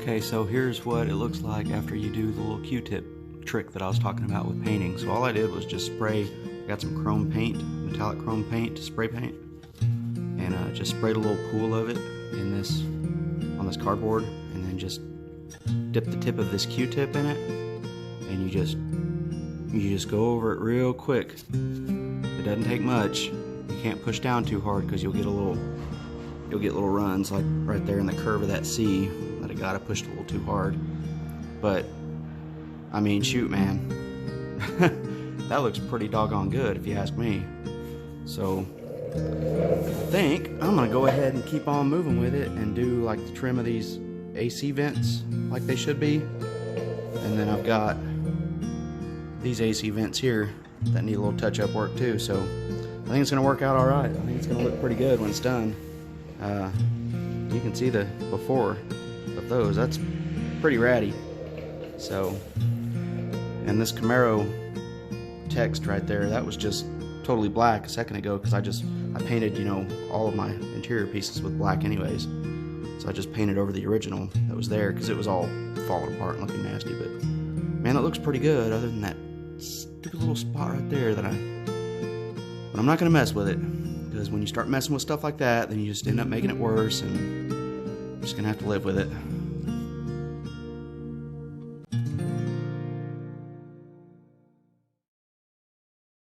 Okay, so here's what it looks like after you do the little Q-tip trick that I was talking about with painting. So all I did was just spray, I got some chrome paint, metallic chrome paint, spray paint, and just sprayed a little pool of it on this cardboard, and then just dip the tip of this Q-tip in it, and you just go over it real quick. It doesn't take much. You can't push down too hard because you'll get little runs like right there in the curve of that C that it got. I pushed a little too hard, but I mean, shoot, man, that looks pretty doggone good if you ask me. So I think I'm gonna go ahead and keep on moving with it and do like the trim of these AC vents like they should be, and then I've got these AC vents here that need a little touch-up work too. So I think it's gonna work out all right. I think it's gonna look pretty good when it's done. You can see the before of those. That's pretty ratty. So, and this Camaro text right there, that was just totally black a second ago because I painted, you know, all of my interior pieces with black anyways. So I just painted over the original that was there because it was all falling apart and looking nasty. But man, it looks pretty good other than that stupid little spot right there but I'm not gonna mess with it, because when you start messing with stuff like that, then you just end up making it worse, and you're just gonna have to live with it.